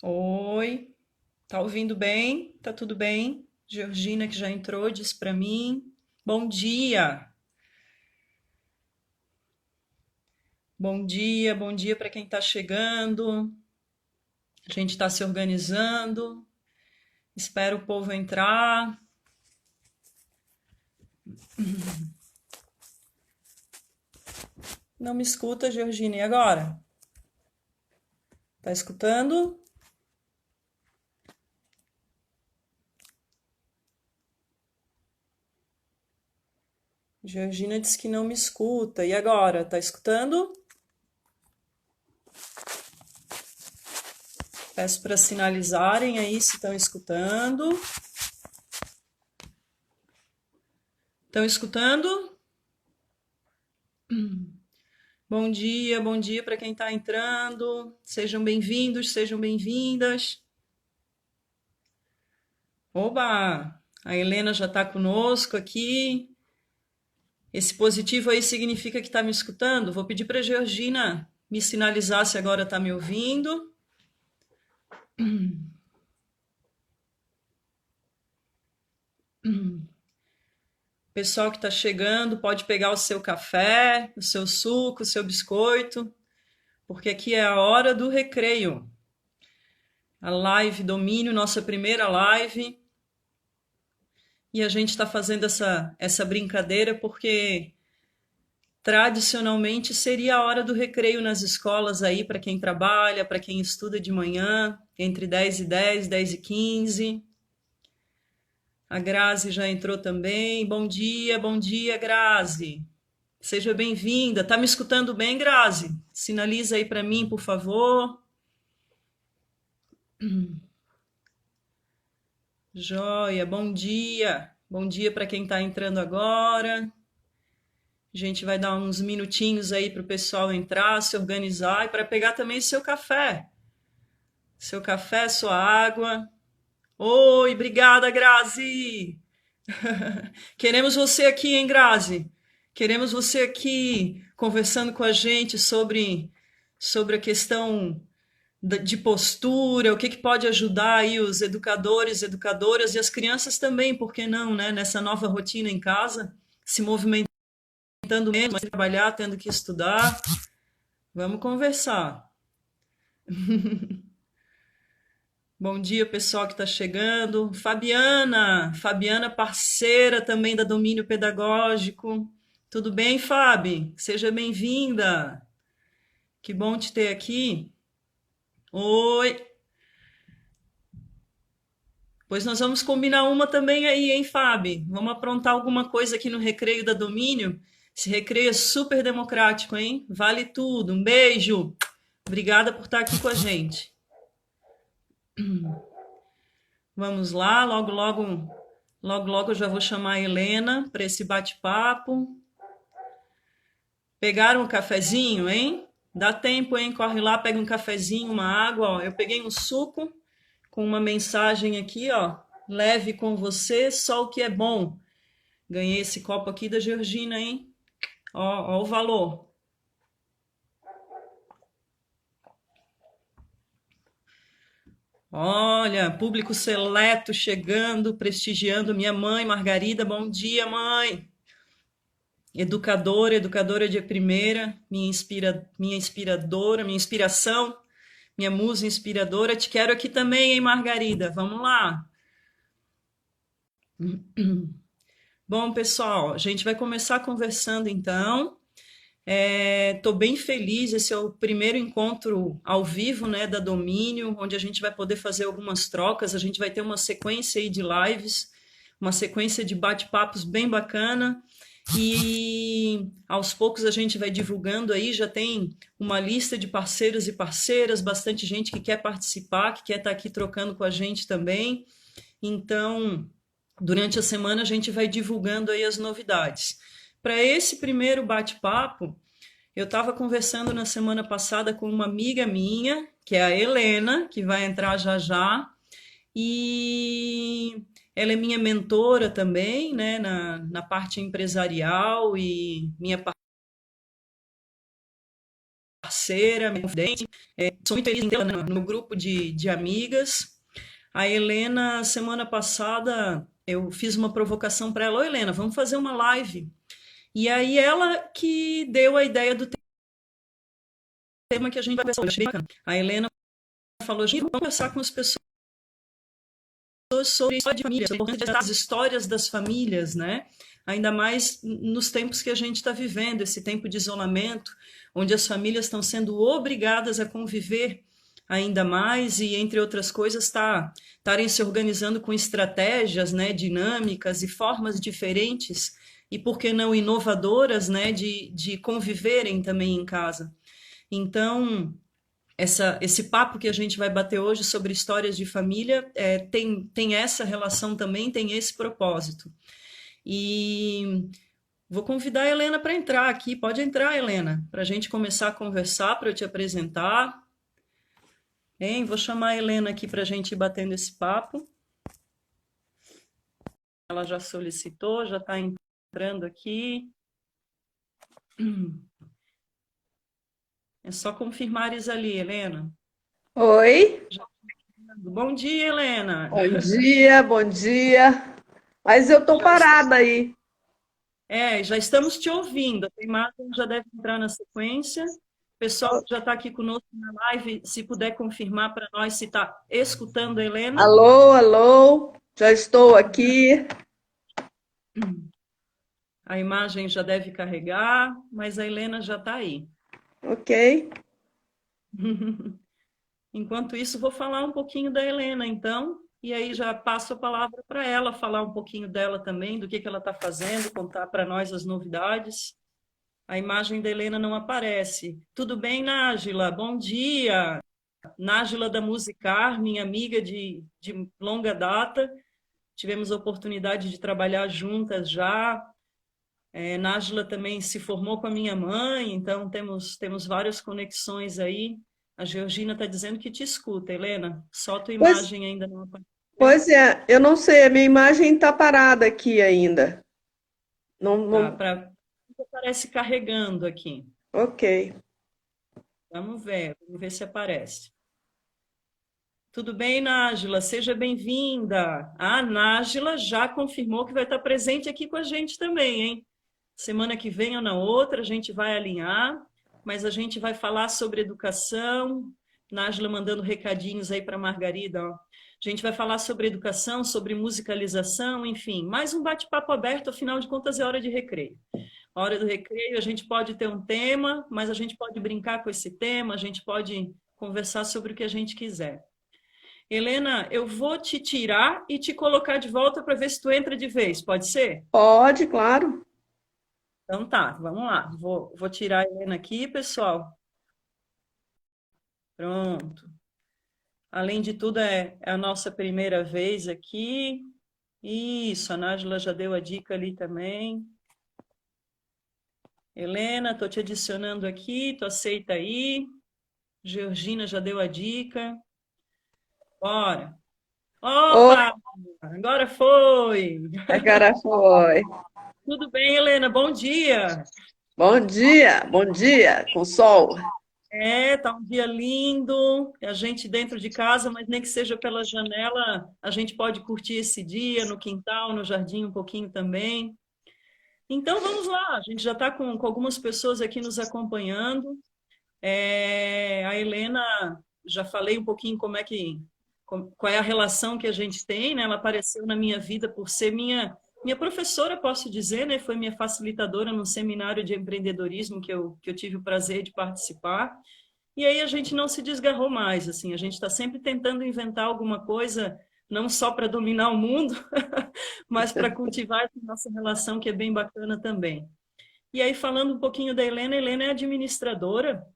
Oi, tá ouvindo bem? Tá tudo bem? Georgina que já entrou, disse pra mim. Bom dia. Bom dia para quem tá chegando. A gente tá se organizando. Espero o povo entrar. Não me escuta, Georgina. E agora? Tá escutando? Georgina disse que não me escuta. E agora? Tá escutando? Peço para sinalizarem aí se estão escutando. Estão escutando? Bom dia para quem está entrando. Sejam bem-vindos, sejam bem-vindas. Oba! A Helena já está conosco aqui. Esse positivo aí significa que está me escutando? Vou pedir para a Georgina me sinalizar se agora está me ouvindo. Pessoal que está chegando, pode pegar o seu café, o seu suco, o seu biscoito, porque aqui é a hora do recreio. A live Domínio, nossa primeira live. E a gente está fazendo essa brincadeira porque tradicionalmente seria a hora do recreio nas escolas aí para quem trabalha, para quem estuda de manhã, entre 10 e 10, 10 e 15. A Grazi já entrou também. Bom dia, Grazi. Seja bem-vinda. Tá me escutando bem, Grazi? Sinaliza aí para mim, por favor. Joia, bom dia. Bom dia para quem está entrando agora. A gente vai dar uns minutinhos aí para o pessoal entrar, se organizar e para pegar também seu café. Seu café, sua água. Oi, obrigada, Grazi. Queremos você aqui, hein, Grazi? Queremos você aqui conversando com a gente sobre a questão de postura, o que que pode ajudar aí os educadores, educadoras e as crianças também, por que não, né? Nessa nova rotina em casa, se movimentando menos, mas trabalhar, tendo que estudar. Vamos conversar. Bom dia, pessoal que está chegando. Fabiana, parceira também da Domínio Pedagógico. Tudo bem, Fabi? Seja bem-vinda. Que bom te ter aqui. Oi. Pois nós vamos combinar uma também aí, hein, Fabi? Vamos aprontar alguma coisa aqui no recreio da Domínio. Esse recreio é super democrático, hein? Vale tudo. Um beijo. Obrigada por estar aqui com a gente. Vamos lá, logo eu já vou chamar a Helena para esse bate-papo. Pegaram um cafezinho, hein? Dá tempo, hein? Corre lá, pega um cafezinho, uma água, ó. Eu peguei um suco com uma mensagem aqui, ó. Leve com você só o que é bom. Ganhei esse copo aqui da Georgina, hein? Ó o valor. Olha, público seleto chegando, prestigiando minha mãe, Margarida. Bom dia, mãe. Educadora de primeira, minha inspiradora, minha inspiração, minha musa inspiradora. Te quero aqui também, hein, Margarida? Vamos lá. Bom, pessoal, a gente vai começar conversando então. Estou bem feliz, esse é o primeiro encontro ao vivo, né, da Domínio, onde a gente vai poder fazer algumas trocas, a gente vai ter uma sequência aí de lives, uma sequência de bate-papos bem bacana, e aos poucos a gente vai divulgando aí, já tem uma lista de parceiros e parceiras, bastante gente que quer participar, que quer estar aqui trocando com a gente também, então durante a semana a gente vai divulgando aí as novidades. Para esse primeiro bate-papo, eu estava conversando na semana passada com uma amiga minha, que é a Helena, que vai entrar já já. E ela é minha mentora também, né, na parte empresarial e minha parceira, minha confidente. Sou muito feliz dela, né, no meu grupo de amigas. A Helena, semana passada, eu fiz uma provocação para ela. Ô, Helena, vamos fazer uma live. E aí ela que deu a ideia do tema que a gente vai conversar hoje. A Helena falou, gente, vamos conversar com as pessoas sobre história de família, a importância das histórias das famílias, né? Ainda mais nos tempos que a gente está vivendo, esse tempo de isolamento, onde as famílias estão sendo obrigadas a conviver ainda mais e, entre outras coisas, estarem se organizando com estratégias, né, dinâmicas e formas diferentes e, por que não, inovadoras, né, de conviverem também em casa. Então, esse papo que a gente vai bater hoje sobre histórias de família tem essa relação também, tem esse propósito. E vou convidar a Helena para entrar aqui. Pode entrar, Helena, para a gente começar a conversar, para eu te apresentar. Hein? Vou chamar a Helena aqui para a gente ir batendo esse papo. Ela já solicitou, já está entrando aqui. É só confirmares ali, Helena. Oi, Bom dia, Helena. bom dia, bom dia. Mas eu tô Já, parada aí. já estamos te ouvindo. A imagem já deve entrar na sequência. O pessoal que já está aqui conosco na live, se puder confirmar para nós se está escutando a Helena. Alô, alô, já estou aqui. A imagem já deve carregar, mas a Helena já está aí. Ok. Enquanto isso, vou falar um pouquinho da Helena, então, e aí já passo a palavra para ela, falar um pouquinho dela também, do que ela está fazendo, contar para nós as novidades. A imagem da Helena não aparece. Tudo bem, Nájila? Bom dia! Nájila da Musicar, minha amiga de longa data. Tivemos a oportunidade de trabalhar juntas já. Nájila também se formou com a minha mãe, então temos várias conexões aí. A Georgina está dizendo que te escuta, Helena. Só tua Pois, imagem ainda não apareceu. pois é, eu não sei, a minha imagem tá parada aqui ainda. Não, Tá, não, aparece carregando aqui. ok. Vamos ver se aparece. Tudo bem, Nájila? Seja bem-vinda. A Nájila já confirmou que vai estar presente aqui com a gente também, hein? Semana que vem ou na outra, a gente vai alinhar, mas a gente vai falar sobre educação. Nájila mandando recadinhos aí para a Margarida, ó. A gente vai falar sobre educação, sobre musicalização, enfim, mais um bate-papo aberto, afinal de contas é hora de recreio. A hora do recreio a gente pode ter um tema, mas a gente pode brincar com esse tema, a gente pode conversar sobre o que a gente quiser. Helena, eu vou te tirar e te colocar de volta para ver se tu entra de vez, pode ser? Pode, claro. Então tá, vamos lá. Vou tirar a Helena aqui, pessoal. Pronto. Além de tudo, é a nossa primeira vez aqui. Isso, a Nájila já deu a dica ali também. Helena, estou te adicionando aqui, tu aceita aí. Georgina já deu a dica. Bora. Oi, Opa! Agora foi! agora foi. Tudo bem, Helena? Bom dia! Bom dia, com sol. Tá um dia lindo, a gente dentro de casa, mas nem que seja pela janela, a gente pode curtir esse dia no quintal, no jardim um pouquinho também. Então vamos lá, a gente já está com algumas pessoas aqui nos acompanhando. A Helena, já falei um pouquinho qual é a relação que a gente tem, né? Ela apareceu na minha vida por ser minha professora, posso dizer, né? Foi minha facilitadora no seminário de empreendedorismo que eu tive o prazer de participar. E aí a gente não se desgarrou mais, assim, a gente está sempre tentando inventar alguma coisa, não só para dominar o mundo, mas para cultivar essa nossa relação que é bem bacana também. E aí, falando um pouquinho da Helena, a Helena é administradora,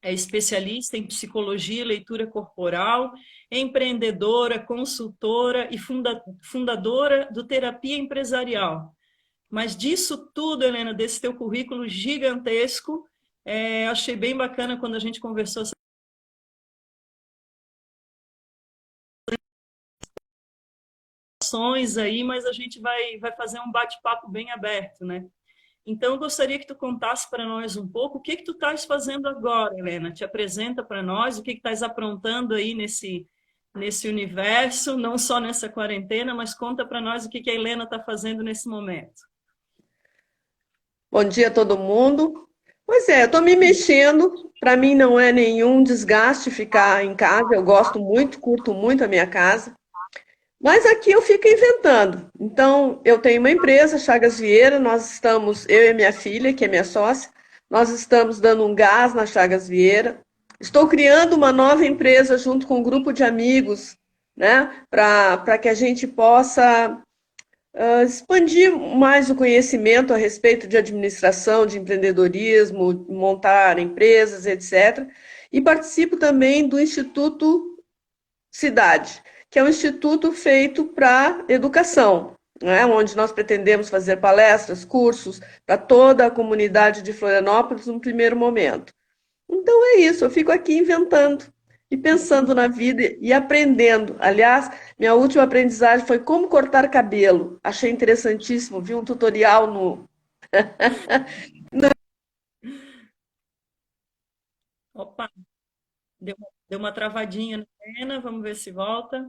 é especialista em psicologia e leitura corporal, empreendedora, consultora e fundadora do Terapia Empresarial. Mas disso tudo, Helena, desse teu currículo gigantesco, achei bem bacana quando a gente conversou limitações aí, mas a gente vai fazer um bate-papo bem aberto, né? Então, eu gostaria que tu contasse para nós um pouco o que tu estás fazendo agora, Helena. Te apresenta para nós o que estás aprontando aí nesse universo, não só nessa quarentena, mas conta para nós o que a Helena está fazendo nesse momento. Bom dia a todo mundo. Pois é, eu estou me mexendo. Para mim não é nenhum desgaste ficar em casa. Eu gosto muito, curto muito a minha casa. Mas aqui eu fico inventando. Então, eu tenho uma empresa, Chagas Vieira. Nós estamos, eu e a minha filha, que é minha sócia, nós estamos dando um gás na Chagas Vieira. Estou criando uma nova empresa junto com um grupo de amigos, né, para que a gente possa expandir mais o conhecimento a respeito de administração, de empreendedorismo, montar empresas, etc. E participo também do Instituto Cidade, que é um instituto feito para educação, né? Onde nós pretendemos fazer palestras, cursos para toda a comunidade de Florianópolis no primeiro momento. Então é isso, eu fico aqui inventando e pensando na vida e aprendendo. Aliás, minha última aprendizagem foi como cortar cabelo. Achei interessantíssimo, vi um tutorial no. Opa, deu uma travadinha na Helena, vamos ver se volta.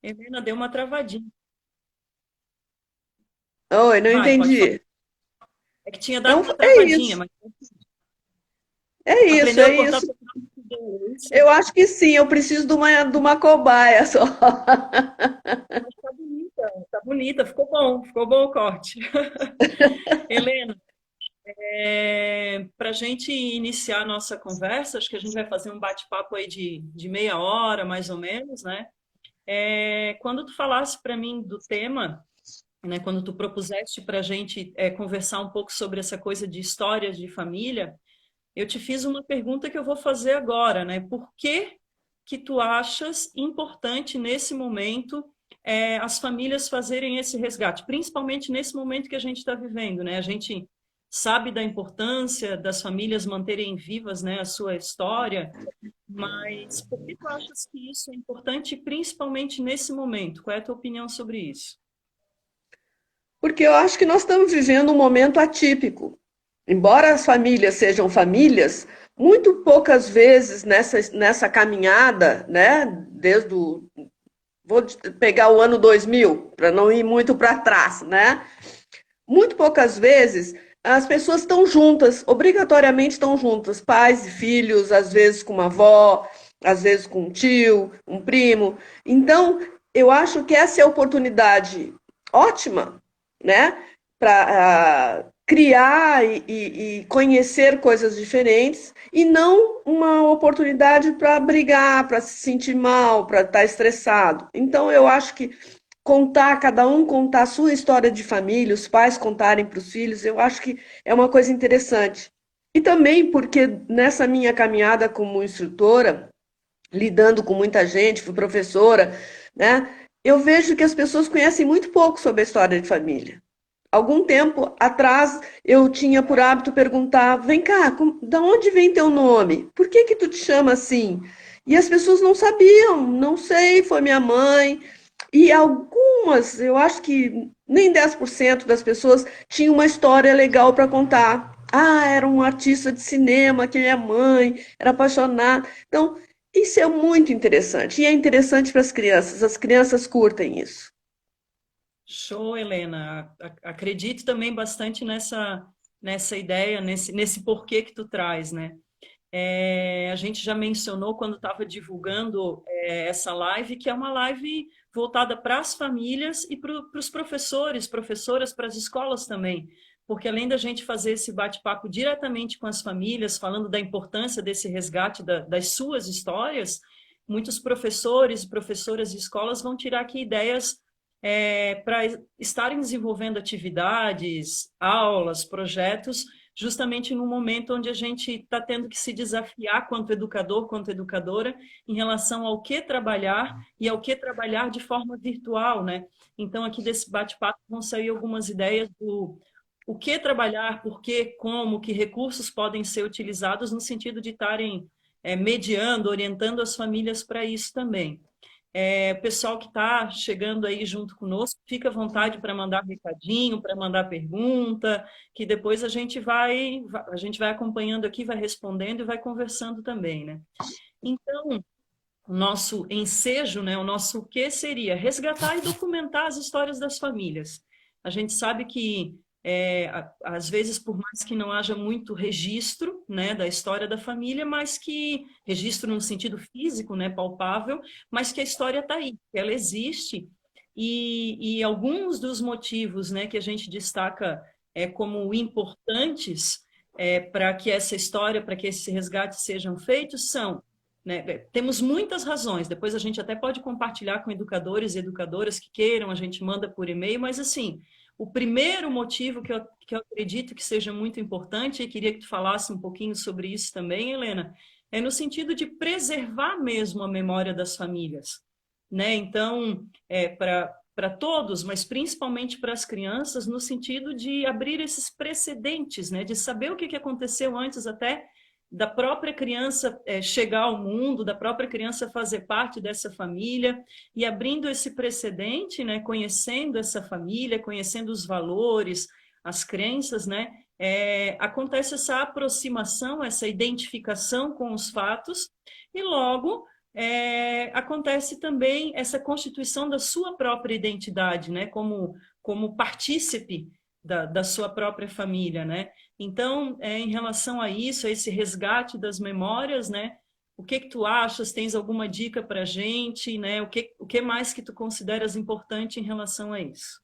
Helena, deu uma travadinha. Oi, não Vai, pode falar. entendi. É que tinha dado Então uma é travadinha, isso, mas é isso, aprendeu é a cortar isso. seu cabelo, é isso? Eu acho que sim, eu preciso de uma cobaia só. Mas tá bonita, ficou bom o corte. Helena, para a gente iniciar a nossa conversa, acho que a gente vai fazer um bate-papo aí de meia hora, mais ou menos, né? Quando tu falasse para mim do tema, né, quando tu propuseste para a gente conversar um pouco sobre essa coisa de histórias de família, eu te fiz uma pergunta que eu vou fazer agora, né? Por que tu achas importante nesse momento as famílias fazerem esse resgate, principalmente nesse momento que a gente está vivendo, né? A gente sabe da importância das famílias manterem vivas, né, a sua história, mas por que tu achas que isso é importante, principalmente nesse momento? Qual é a tua opinião sobre isso? Porque eu acho que nós estamos vivendo um momento atípico. Embora as famílias sejam famílias, muito poucas vezes nessa caminhada, né, vou pegar o ano 2000, para não ir muito para trás, né? Muito poucas vezes as pessoas estão juntas, obrigatoriamente estão juntas, pais e filhos, às vezes com uma avó, às vezes com um tio, um primo. Então, eu acho que essa é a oportunidade ótima, né, para criar e conhecer coisas diferentes e não uma oportunidade para brigar, para se sentir mal, para estar estressado. Então, eu acho que contar, cada um contar a sua história de família, os pais contarem para os filhos, eu acho que é uma coisa interessante. E também porque nessa minha caminhada como instrutora, lidando com muita gente, fui professora, né? Eu vejo que as pessoas conhecem muito pouco sobre a história de família. Algum tempo atrás eu tinha por hábito perguntar: vem cá, da onde vem teu nome? Por que que tu te chama assim? E as pessoas não sabiam, não sei, foi minha mãe. E algumas, eu acho que nem 10% das pessoas tinham uma história legal para contar. Ah, era um artista de cinema que minha mãe era apaixonada. Então, isso é muito interessante. E é interessante para as crianças curtem isso. Show, Helena. Acredito também bastante nessa ideia, nesse porquê que tu traz, né? A gente já mencionou quando estava divulgando essa live, que é uma live voltada para as famílias e para os professores, professoras, para as escolas também. Porque além da gente fazer esse bate-papo diretamente com as famílias, falando da importância desse resgate das suas histórias, muitos professores, professoras e escolas vão tirar aqui ideias para estarem desenvolvendo atividades, aulas, projetos justamente no momento onde a gente está tendo que se desafiar quanto educador, quanto educadora, em relação ao que trabalhar e ao que trabalhar de forma virtual, né? Então, aqui desse bate-papo vão sair algumas ideias do o que trabalhar, por quê, como, que recursos podem ser utilizados no sentido de estarem mediando, orientando as famílias para isso também. O pessoal que está chegando aí junto conosco, fica à vontade para mandar recadinho, para mandar pergunta, que depois a gente vai acompanhando aqui, vai respondendo e vai conversando também, né? Então, o nosso ensejo, né, o nosso quê seria resgatar e documentar as histórias das famílias. A gente sabe que, às vezes, por mais que não haja muito registro, né, da história da família, mas que, registro no sentido físico, né, palpável, mas que a história está aí, que ela existe, e alguns dos motivos, né, que a gente destaca como importantes para que essa história, para que esse resgate sejam feitos, são, né? Temos muitas razões, depois a gente até pode compartilhar com educadores e educadoras que queiram, a gente manda por e-mail, mas assim, o primeiro motivo que eu acredito que seja muito importante, e queria que tu falasse um pouquinho sobre isso também, Helena, é no sentido de preservar mesmo a memória das famílias, né? Então, para todos, mas principalmente para as crianças, no sentido de abrir esses precedentes, né? De saber o que aconteceu antes até da própria criança chegar ao mundo, da própria criança fazer parte dessa família, e abrindo esse precedente, né, conhecendo essa família, conhecendo os valores, as crenças, né, acontece essa aproximação, essa identificação com os fatos, e logo acontece também essa constituição da sua própria identidade, né, como partícipe da sua própria família, né? Então, em relação a isso, a esse resgate das memórias, né? O que tu achas? Tens alguma dica para a gente, né? O que mais que tu consideras importante em relação a isso?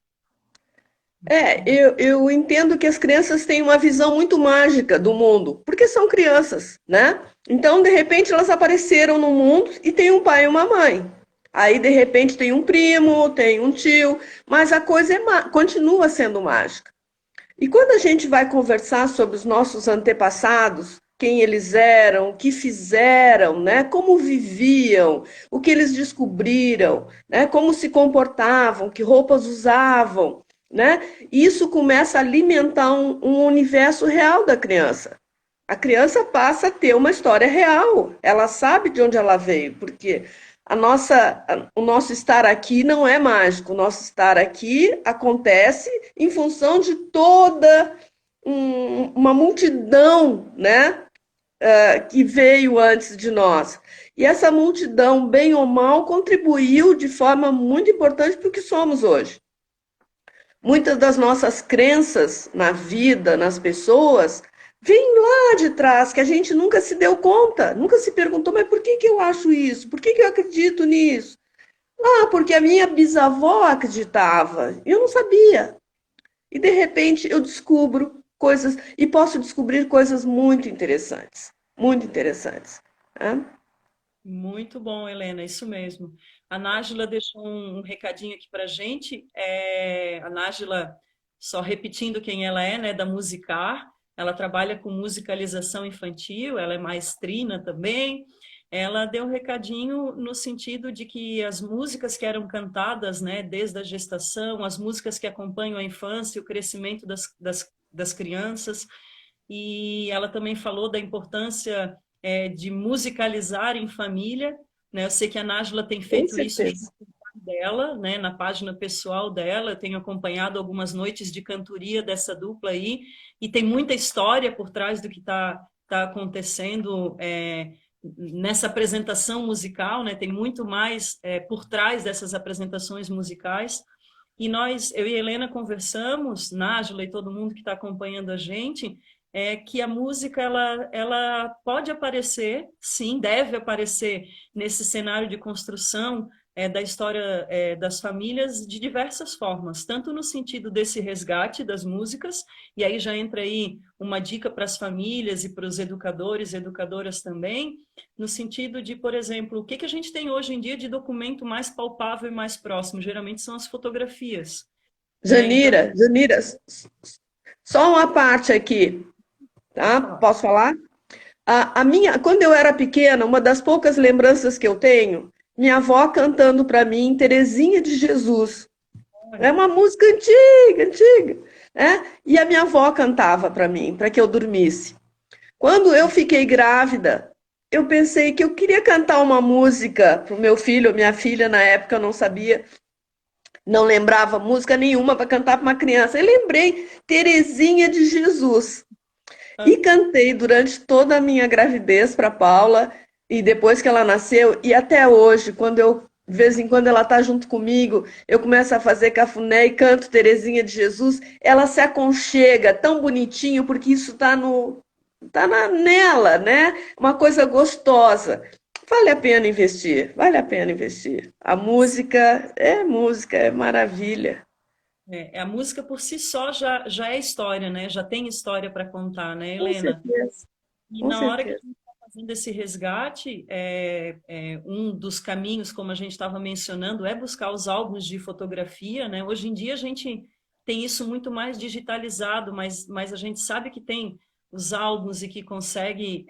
Eu entendo que as crianças têm uma visão muito mágica do mundo, porque são crianças, né? Então, de repente, elas apareceram no mundo e tem um pai e uma mãe. Aí, de repente, tem um primo, tem um tio, mas a coisa continua sendo mágica. E quando a gente vai conversar sobre os nossos antepassados, quem eles eram, o que fizeram, né? Como viviam, o que eles descobriram, né? Como se comportavam, que roupas usavam, né? Isso começa a alimentar um universo real da criança. A criança passa a ter uma história real. Ela sabe de onde ela veio, porque o nosso estar aqui não é mágico. O nosso estar aqui acontece em função de toda uma multidão, né, que veio antes de nós. E essa multidão, bem ou mal, contribuiu de forma muito importante para o que somos hoje. Muitas das nossas crenças na vida, nas pessoas, vêm lá de trás, que a gente nunca se deu conta, nunca se perguntou, mas por que eu acho isso? Por que eu acredito nisso? Ah, porque a minha bisavó acreditava, eu não sabia. E de repente eu descubro coisas, e posso descobrir coisas muito interessantes. Né? Muito bom, Helena, isso mesmo. A Nájila deixou um recadinho aqui para a gente. A Nájila, só repetindo quem ela é, né, da Musicar, ela trabalha com musicalização infantil, ela é maestrina também. Ela deu um recadinho no sentido de que as músicas que eram cantadas, né, desde a gestação, as músicas que acompanham a infância, o crescimento das crianças, e ela também falou da importância de musicalizar em família, né? Eu sei que a Nájila tem Com feito isso junto certeza. com o pai dela, né? Na página pessoal dela, eu tenho acompanhado algumas noites de cantoria dessa dupla aí, e tem muita história por trás do que tá acontecendo nessa apresentação musical, né? Tem muito mais por trás dessas apresentações musicais. E eu e a Helena conversamos, Nájila e todo mundo que está acompanhando a gente, que a música ela pode aparecer, sim, deve aparecer nesse cenário de construção da história das famílias de diversas formas, tanto no sentido desse resgate das músicas, e aí já entra aí uma dica para as famílias e para os educadores e educadoras também, no sentido de, por exemplo, o que a gente tem hoje em dia de documento mais palpável e mais próximo? Geralmente são as fotografias, né? Então, Janira, só uma parte aqui, pode tá? falar. Posso falar? Quando eu era pequena, uma das poucas lembranças que eu tenho, minha avó cantando para mim Terezinha de Jesus. É Olha, uma música antiga, antiga, né? E a minha avó cantava para mim, para que eu dormisse. Quando eu fiquei grávida, eu pensei que eu queria cantar uma música para o meu filho, minha filha, na época eu não sabia, não lembrava música nenhuma para cantar para uma criança. Eu lembrei Terezinha de Jesus Ah, e cantei durante toda a minha gravidez para Paula e depois que ela nasceu e até hoje, quando eu de vez em quando ela está junto comigo, eu começo a fazer cafuné e canto Terezinha de Jesus, ela se aconchega tão bonitinho porque isso está no nela, né? Uma coisa gostosa. Vale a pena investir, vale a pena investir. A música, é maravilha. a música por si só já é história, né? Já tem história para contar, né, Com Helena? certeza, E com na hora que a certeza. gente está fazendo esse resgate, um dos caminhos, como a gente estava mencionando, é buscar os álbuns de fotografia, né? Hoje em dia a gente tem isso muito mais digitalizado, mas a gente sabe que tem os álbuns e que consegue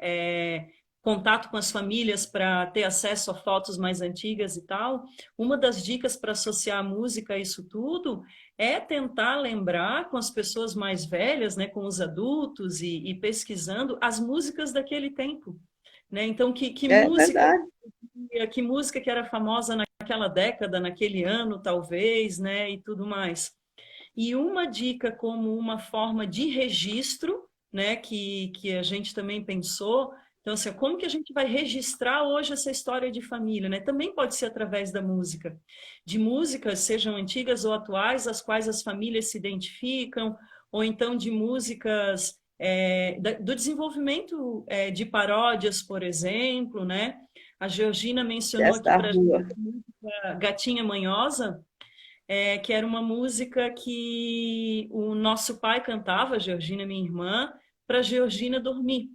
contato com as famílias para ter acesso a fotos mais antigas e tal. Uma das dicas para associar a música a isso tudo é tentar lembrar com as pessoas mais velhas, né, com os adultos e pesquisando as músicas daquele tempo, né? Então, É verdade. que música que era famosa naquela década, naquele ano, talvez, né, e tudo mais. E uma dica como uma forma de registro, né, que a gente também pensou, então, assim, como que a gente vai registrar hoje essa história de família, né? Também pode ser através da música, de músicas, sejam antigas ou atuais, as quais as famílias se identificam, ou então de músicas do desenvolvimento de paródias, por exemplo, né? A Georgina mencionou aqui Desta para a gente rua. a música Gatinha Manhosa, que era uma música que o nosso pai cantava, Georgina, minha irmã, para Georgina dormir,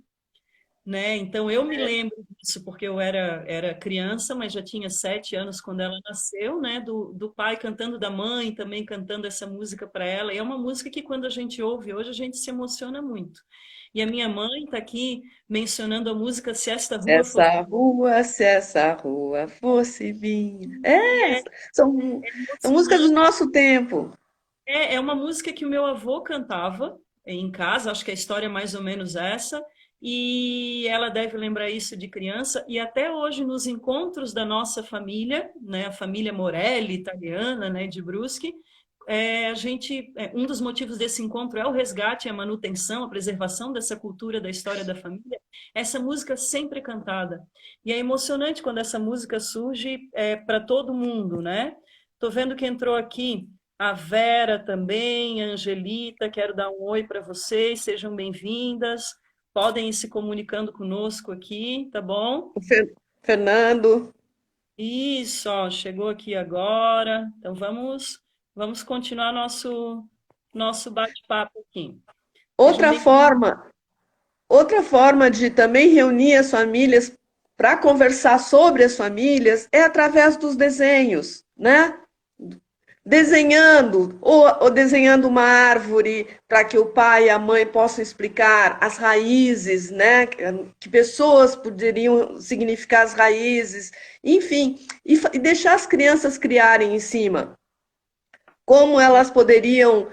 né? Então eu me lembro disso porque eu era criança, mas já tinha 7 anos quando ela nasceu, né? Do pai cantando, da mãe também cantando essa música para ela. E é uma música que quando a gente ouve hoje a gente se emociona muito. E a minha mãe está aqui mencionando a música Se Esta Rua For Se essa rua fosse minha. é São músicas do emocionante. nosso tempo. É uma música que o meu avô cantava em casa, acho que a história é mais ou menos essa, e ela deve lembrar isso de criança, e até hoje nos encontros da nossa família, né, a família Morelli, italiana, né, de Brusque, um dos motivos desse encontro é o resgate, a manutenção, a preservação dessa cultura da história da família, essa música sempre cantada. E é emocionante quando essa música surge para todo mundo, né? Tô vendo que entrou aqui a Vera também, a Angelita, quero dar um oi para vocês, sejam bem-vindas. Podem ir se comunicando conosco aqui, tá bom? Fernando. Isso, ó, chegou aqui agora. Então vamos continuar nosso bate-papo aqui. Sejam Outra bem-vindos. forma, outra forma de também reunir as famílias para conversar sobre as famílias é através dos desenhos, né? Desenhando, ou desenhando uma árvore para que o pai e a mãe possam explicar as raízes, né? Que pessoas poderiam significar as raízes, enfim, e deixar as crianças criarem em cima. Como elas poderiam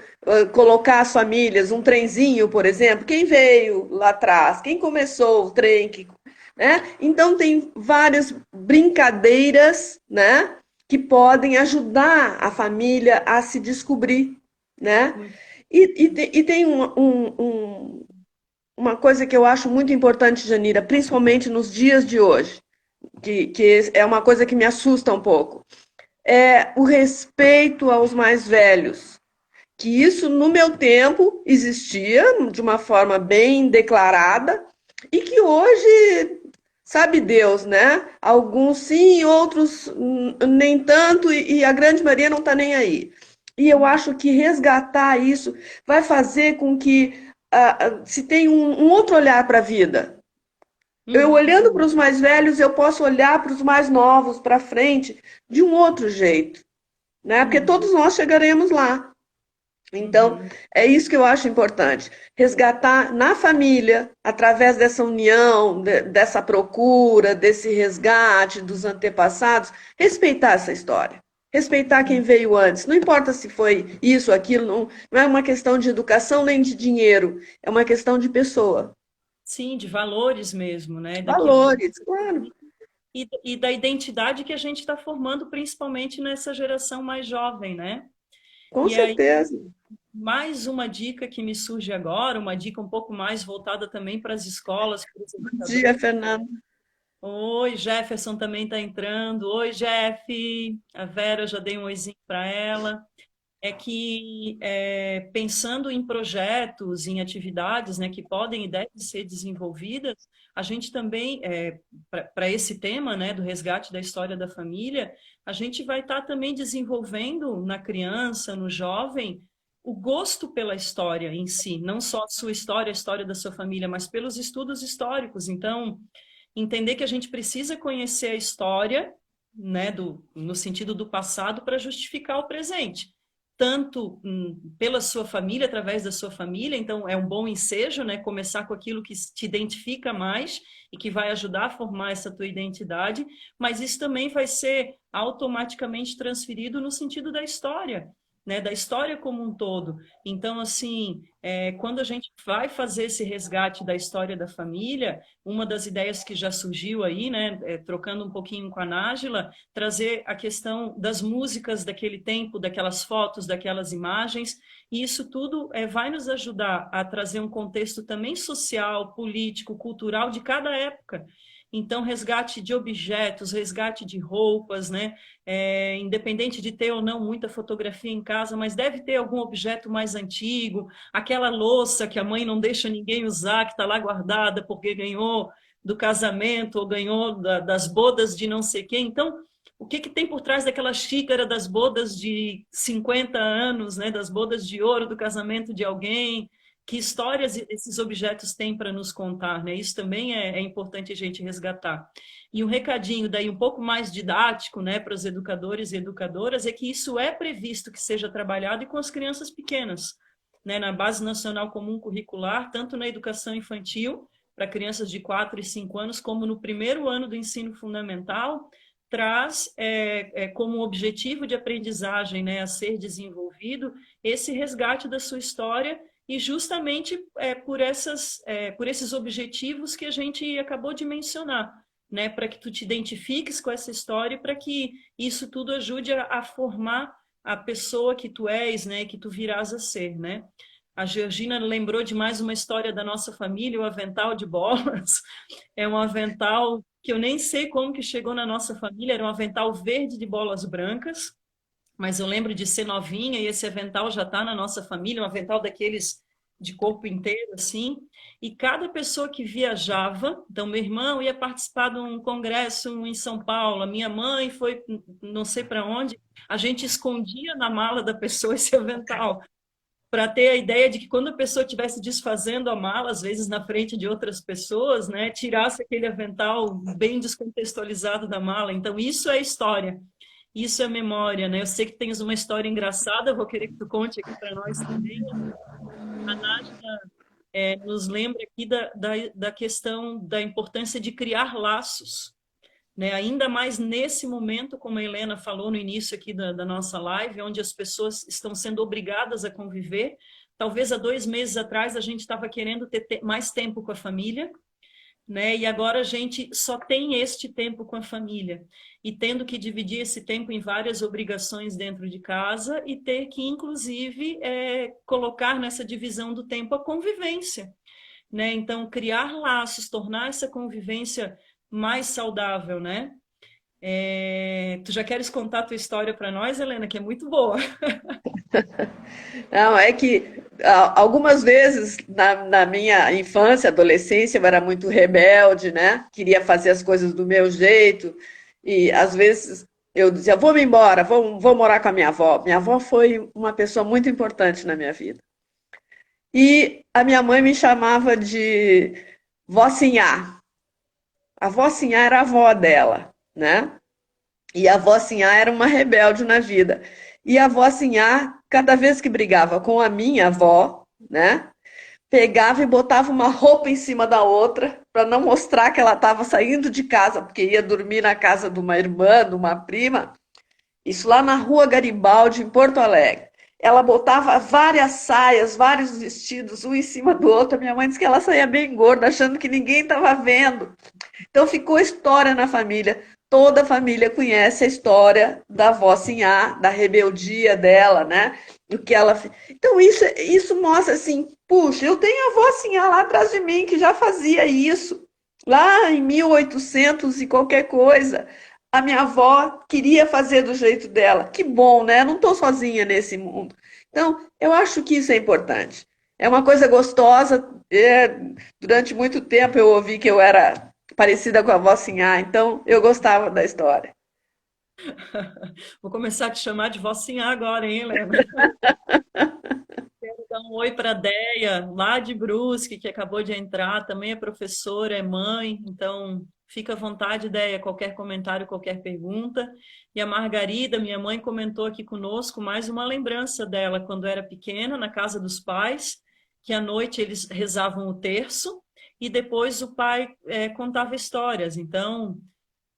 colocar as famílias, um trenzinho, por exemplo, quem veio lá atrás, quem começou o trem, né? Então tem várias brincadeiras, né, que podem ajudar a família a se descobrir, né? Muito E tem uma coisa que eu acho muito importante, Janira, principalmente nos dias de hoje, que é uma coisa que me assusta um pouco, é o respeito aos mais velhos. Que isso, no meu tempo, existia de uma forma bem declarada e que hoje, sabe Deus, né? Alguns sim, outros nem tanto, e a grande maioria não está nem aí. E eu acho que resgatar isso vai fazer com que se tenha um outro olhar para a vida. Eu Uhum, olhando para os mais velhos, eu posso olhar para os mais novos, para frente, de um outro jeito, né? Porque uhum, todos nós chegaremos lá. Então, uhum. é isso que eu acho importante. Resgatar na família, através dessa união, dessa procura, desse resgate dos antepassados, respeitar essa história. Respeitar quem veio antes. Não importa se foi isso, aquilo, não é uma questão de educação nem de dinheiro, é uma questão de pessoa. sim, de valores mesmo, né? Daquilo Valores, claro, e da identidade que a gente está formando, principalmente nessa geração mais jovem, né? com E aí, certeza. mais uma dica que me surge agora, uma dica um pouco mais voltada também para as escolas, para os Bom educadores. dia, Fernanda. Oi, Jefferson também está entrando. Oi, Jeff. A Vera, eu já dei um oizinho para ela. É que, pensando em projetos, em atividades, né, que podem e devem ser desenvolvidas, a gente também, para esse tema, né, do resgate da história da família, a gente vai estar também desenvolvendo na criança, no jovem, o gosto pela história em si, não só a sua história, a história da sua família, mas pelos estudos históricos. Então, entender que a gente precisa conhecer a história, né, no sentido do passado, para justificar o presente. Tanto pela sua família, através da sua família, então é um bom ensejo, né, começar com aquilo que te identifica mais e que vai ajudar a formar essa tua identidade, mas isso também vai ser automaticamente transferido no sentido da história, né, da história como um todo. Então, assim, quando a gente vai fazer esse resgate da história da família, uma das ideias que já surgiu aí, né, trocando um pouquinho com a Nájila, trazer a questão das músicas daquele tempo, daquelas fotos, daquelas imagens, e isso tudo vai nos ajudar a trazer um contexto também social, político, cultural de cada época. Então, resgate de objetos, resgate de roupas, né? Independente de ter ou não muita fotografia em casa, mas deve ter algum objeto mais antigo, aquela louça que a mãe não deixa ninguém usar, que está lá guardada porque ganhou do casamento ou ganhou das bodas de não sei quem. Então, o que tem por trás daquela xícara das bodas de 50 anos, né, das bodas de ouro do casamento de alguém? Que histórias esses objetos têm para nos contar, né? Isso também é importante a gente resgatar. E um recadinho daí um pouco mais didático, né, para os educadores e educadoras, é que isso é previsto que seja trabalhado e com as crianças pequenas, né, na Base Nacional Comum Curricular, tanto na educação infantil, para crianças de 4 e 5 anos, como no primeiro ano do ensino fundamental, traz como objetivo de aprendizagem, né, a ser desenvolvido esse resgate da sua história e justamente por esses objetivos que a gente acabou de mencionar, né, para que tu te identifiques com essa história e para que isso tudo ajude a formar a pessoa que tu és, né, que tu virás a ser, né? A Georgina lembrou de mais uma história da nossa família, o avental de bolas. É um avental que eu nem sei como que chegou na nossa família, era um avental verde de bolas brancas, mas eu lembro de ser novinha e esse avental já está na nossa família, um avental daqueles de corpo inteiro, assim, e cada pessoa que viajava, então meu irmão ia participar de um congresso em São Paulo, a minha mãe foi não sei para onde, a gente escondia na mala da pessoa esse avental, para ter a ideia de que quando a pessoa estivesse desfazendo a mala, às vezes na frente de outras pessoas, né, tirasse aquele avental bem descontextualizado da mala. Então, isso é história, isso é memória, né? Eu sei que tens uma história engraçada, vou querer que tu conte aqui para nós também. A Nádia nos lembra aqui da questão da importância de criar laços, né? Ainda mais nesse momento, como a Helena falou no início aqui da nossa live, onde as pessoas estão sendo obrigadas a conviver. Talvez há 2 meses atrás a gente estava querendo ter mais tempo com a família, né? E agora a gente só tem este tempo com a família e tendo que dividir esse tempo em várias obrigações dentro de casa e ter que, inclusive, colocar nessa divisão do tempo a convivência, né? Então, criar laços, tornar essa convivência mais saudável, né? Tu já queres contar a tua história para nós, Helena, que é muito boa. Não, é que algumas vezes na minha infância, adolescência, eu era muito rebelde, né? Queria fazer as coisas do meu jeito. E às vezes eu dizia, vou me embora, vou morar com a minha avó. Minha avó foi uma pessoa muito importante na minha vida. E a minha mãe me chamava de Vocinha. A Vocinha era a avó dela, né? E a Vocinha era uma rebelde na vida. E a Vocinha, cada vez que brigava com a minha avó, né? Pegava e botava uma roupa em cima da outra para não mostrar que ela estava saindo de casa, porque ia dormir na casa de uma irmã, de uma prima. Isso lá na Rua Garibaldi, em Porto Alegre. ela botava várias saias, vários vestidos, um em cima do outro. A minha mãe disse que ela saía bem gorda, achando que ninguém estava vendo. Então ficou história na família. Toda a família conhece a história da avó Sinhá, da rebeldia dela, né? O que ela fez. Então isso mostra assim, puxa, eu tenho a avó Sinhá lá atrás de mim que já fazia isso, lá em 1800 e qualquer coisa. A minha avó queria fazer do jeito dela. Que bom, né? Eu não estou sozinha nesse mundo. Então, eu acho que isso é importante. É uma coisa gostosa. Durante muito tempo eu ouvi que eu era parecida com a avó Sinhá, então eu gostava da história. Vou começar a te chamar de vocinha agora, hein, Helena? Quero dar um oi para a Deia, lá de Brusque, que acabou de entrar, também é professora, é mãe, então fica à vontade, Deia, qualquer comentário, qualquer pergunta. E a Margarida, minha mãe, comentou aqui conosco mais uma lembrança dela quando era pequena, na casa dos pais, que à noite eles rezavam o terço e depois o pai contava histórias. Então,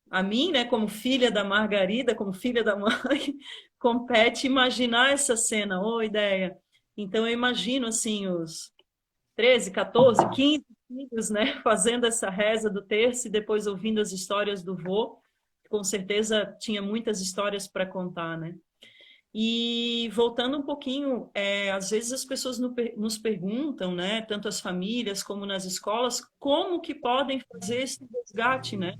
a mim, né, como filha da Margarida, como filha da mãe, compete imaginar essa cena. Ô, ideia. Então, eu imagino, assim, os 13, 14, 15 filhos, né, fazendo essa reza do terço e depois ouvindo as histórias do vô. Com certeza tinha muitas histórias para contar, né? E voltando um pouquinho, às vezes as pessoas nos perguntam, né, tanto as famílias como nas escolas, como que podem fazer esse resgate, né?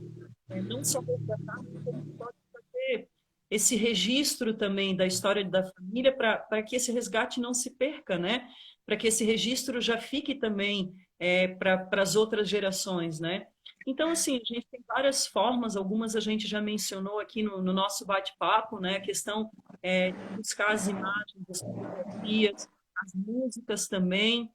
Não só resgatar, mas como pode fazer esse registro também da história da família para que esse resgate não se perca, né? Para que esse registro já fique também para as outras gerações, né? Então, assim, a gente tem várias formas, algumas a gente já mencionou aqui no nosso bate-papo, né? A questão de buscar as imagens, as fotografias, as músicas também,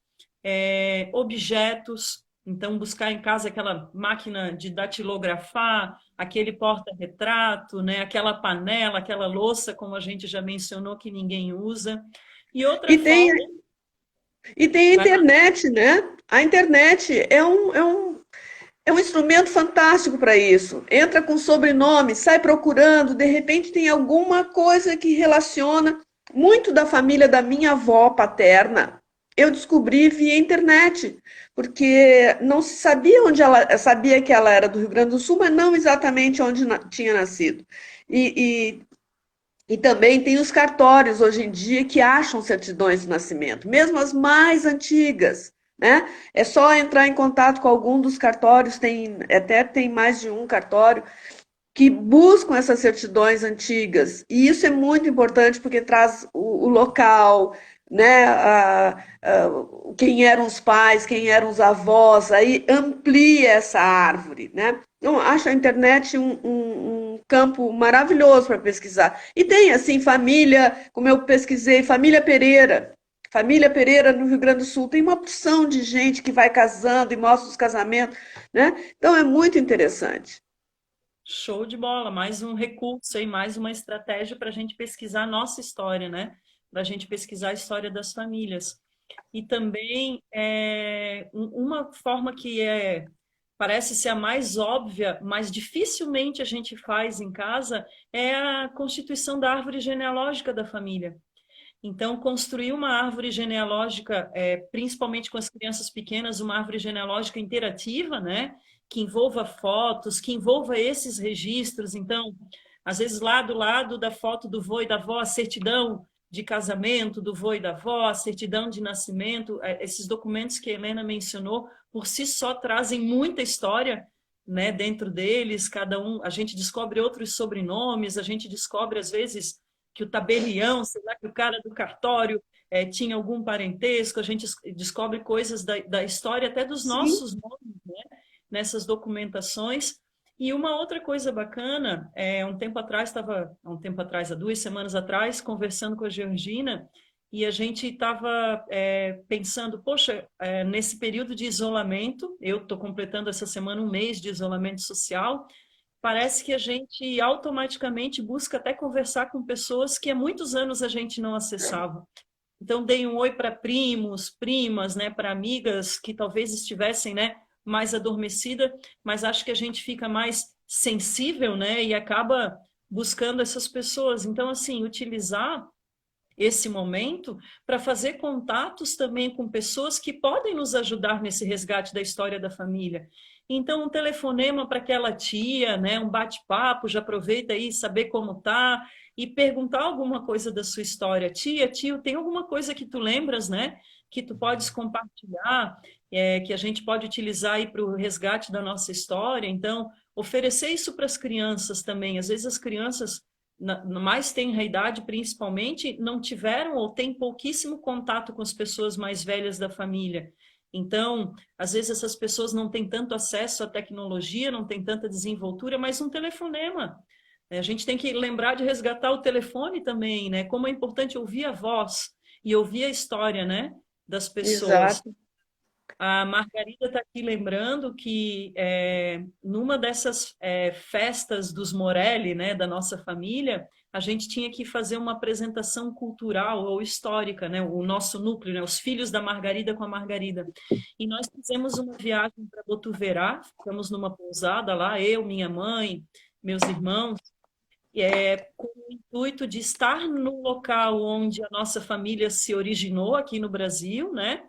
objetos. Então, buscar em casa aquela máquina de datilografar, aquele porta-retrato, né? Aquela panela, aquela louça, como a gente já mencionou, que ninguém usa. E outra E tem, forma. e tem a Vai lá. internet, né? A internet é um instrumento fantástico para isso. Entra com sobrenome, sai procurando, de repente tem alguma coisa que relaciona muito da família da minha avó paterna. Eu descobri via internet, porque não se sabia onde ela, sabia que ela era do Rio Grande do Sul, mas não exatamente onde tinha nascido. E também tem os cartórios hoje em dia que acham certidões de nascimento, mesmo as mais antigas, né? É só entrar em contato com algum dos cartórios, até tem mais de um cartório que buscam essas certidões antigas. E isso é muito importante porque traz o local, né? Quem eram os pais, quem eram os avós, aí amplia essa árvore, né? Eu acho a internet um campo maravilhoso para pesquisar. E tem, assim, família, como eu pesquisei, família Pereira. Família Pereira no Rio Grande do Sul tem uma opção de gente que vai casando e mostra os casamentos, né? Então é muito interessante. Show de bola, mais um recurso aí, mais uma estratégia para a gente pesquisar a nossa história, né? Para a gente pesquisar a história das famílias. E também uma forma que parece ser a mais óbvia, mas dificilmente a gente faz em casa, é a constituição da árvore genealógica da família. Então, construir uma árvore genealógica, principalmente com as crianças pequenas, uma árvore genealógica interativa, né? Que envolva fotos, que envolva esses registros. Então, às vezes, lá do lado da foto do vô e da avó, a certidão de casamento do vô e da avó, a certidão de nascimento, esses documentos que a Helena mencionou, por si só trazem muita história, né, dentro deles, cada um, a gente descobre outros sobrenomes, a gente descobre, às vezes, que o tabelião, sei lá, que o cara do cartório tinha algum parentesco, a gente descobre coisas da história, até dos Sim. nossos nomes, né, nessas documentações. E uma outra coisa bacana, um tempo atrás, há 2 semanas atrás, conversando com a Georgina, e a gente estava pensando, poxa, nesse período de isolamento, eu estou completando essa semana um mês de isolamento social, parece que a gente automaticamente busca até conversar com pessoas que há muitos anos a gente não acessava. Então, dei um oi para primos, primas, né, para amigas que talvez estivessem, né, mais adormecida, mas acho que a gente fica mais sensível, né, e acaba buscando essas pessoas. Então, assim, utilizar esse momento para fazer contatos também com pessoas que podem nos ajudar nesse resgate da história da família. Então, um telefonema para aquela tia, né, um bate-papo, já aproveita aí saber como tá e perguntar alguma coisa da sua história. Tia, tio, tem alguma coisa que tu lembras, né, que tu podes compartilhar, que a gente pode utilizar aí para o resgate da nossa história? Então, oferecer isso para as crianças também. Às vezes as crianças mais tenra idade, principalmente, não tiveram ou têm pouquíssimo contato com as pessoas mais velhas da família. Então, às vezes essas pessoas não têm tanto acesso à tecnologia, não têm tanta desenvoltura, mas um telefonema. A gente tem que lembrar de resgatar o telefone também, né? Como é importante ouvir a voz e ouvir a história, né, das pessoas. Exato. A Margarida está aqui lembrando que numa dessas festas dos Morelli, né, da nossa família, a gente tinha que fazer uma apresentação cultural ou histórica, né, o nosso núcleo, né, os filhos da Margarida com a Margarida. E nós fizemos uma viagem para Botuverá, ficamos numa pousada lá, eu, minha mãe, meus irmãos, com o intuito de estar no local onde a nossa família se originou aqui no Brasil, né?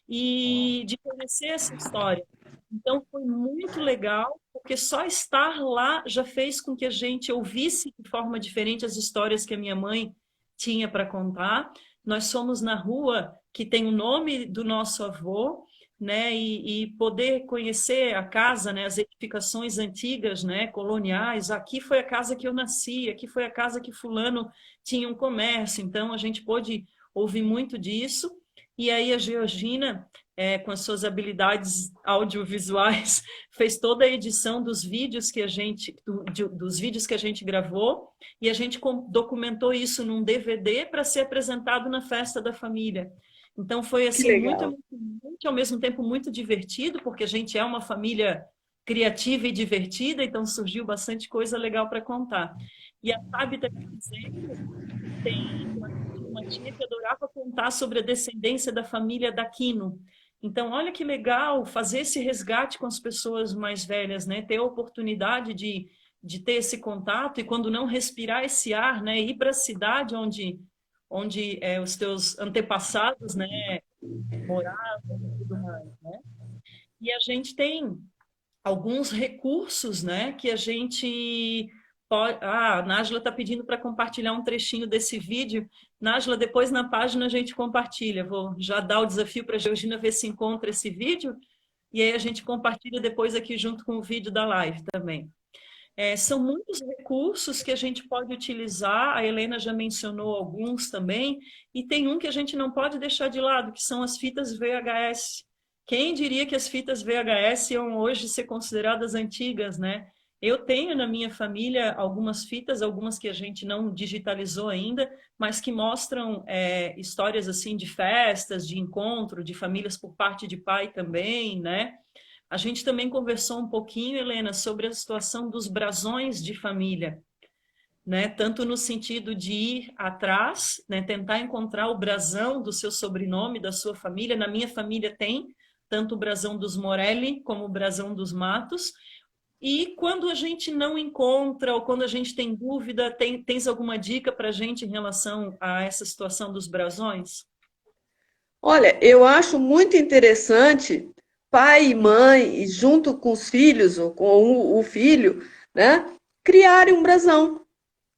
E de conhecer essa história. Então foi muito legal, porque só estar lá já fez com que a gente ouvisse de forma diferente as histórias que a minha mãe tinha para contar. Nós somos na rua que tem o nome do nosso avô, né, e poder conhecer a casa, né, as edificações antigas, né, coloniais. Aqui foi a casa que eu nasci, aqui foi a casa que fulano tinha um comércio. Então a gente pôde ouvir muito disso. E aí a Georgina, com as suas habilidades audiovisuais, fez toda a edição dos vídeos que a gente, dos vídeos que a gente gravou, e a gente documentou isso num DVD para ser apresentado na festa da família. Então foi Que assim muito legal. emocionante, ao mesmo tempo muito divertido, porque a gente é uma família criativa e divertida, então surgiu bastante coisa legal para contar. E a Tabita, por exemplo, tinha uma tia que adorava contar sobre a descendência da família Daquino. Então, olha que legal fazer esse resgate com as pessoas mais velhas, né? Ter a oportunidade de ter esse contato e, quando não, respirar esse ar, né? Ir para a cidade onde os teus antepassados, né, moravam e tudo mais, né? E a gente tem alguns recursos, né, que a gente pode... Ah, a Nájila está pedindo para compartilhar um trechinho desse vídeo. Nájila, depois na página a gente compartilha. Vou já dar o desafio para a Georgina ver se encontra esse vídeo e aí a gente compartilha depois aqui junto com o vídeo da live também. São muitos recursos que a gente pode utilizar, a Helena já mencionou alguns também, e tem um que a gente não pode deixar de lado, que são as fitas VHS. Quem diria que as fitas VHS iam hoje ser consideradas antigas, né? Eu tenho na minha família algumas fitas, algumas que a gente não digitalizou ainda, mas que mostram histórias assim de festas, de encontro, de famílias por parte de pai também, né? A gente também conversou um pouquinho, Helena, sobre a situação dos brasões de família, né? Tanto no sentido de ir atrás, né? Tentar encontrar o brasão do seu sobrenome, da sua família. Na minha família tem tanto o brasão dos Morelli como o brasão dos Matos. E quando a gente não encontra ou quando a gente tem dúvida, tens alguma dica para a gente em relação a essa situação dos brasões? Olha, eu acho muito interessante pai e mãe, e junto com os filhos, ou com o filho, né, criarem um brasão.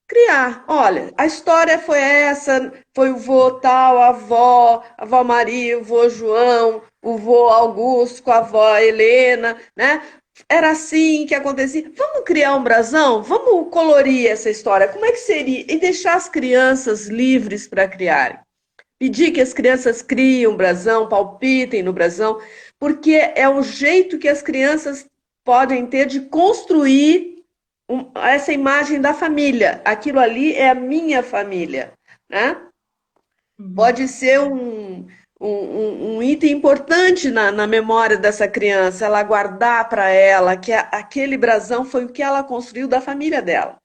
Criar. Olha, a história foi essa, foi o vô tal, a avó Maria, o vô João, o vô Augusto com a avó Helena, né? Era assim que acontecia. Vamos criar um brasão? Vamos colorir essa história. Como é que seria? E deixar as crianças livres para criarem. Pedir que as crianças criem um brasão, palpitem no brasão, porque é o jeito que as crianças podem ter de construir essa imagem da família. Aquilo ali é a minha família, né? Uhum. Pode ser um item importante na memória dessa criança, ela guardar para ela que aquele brasão foi o que ela construiu da família dela.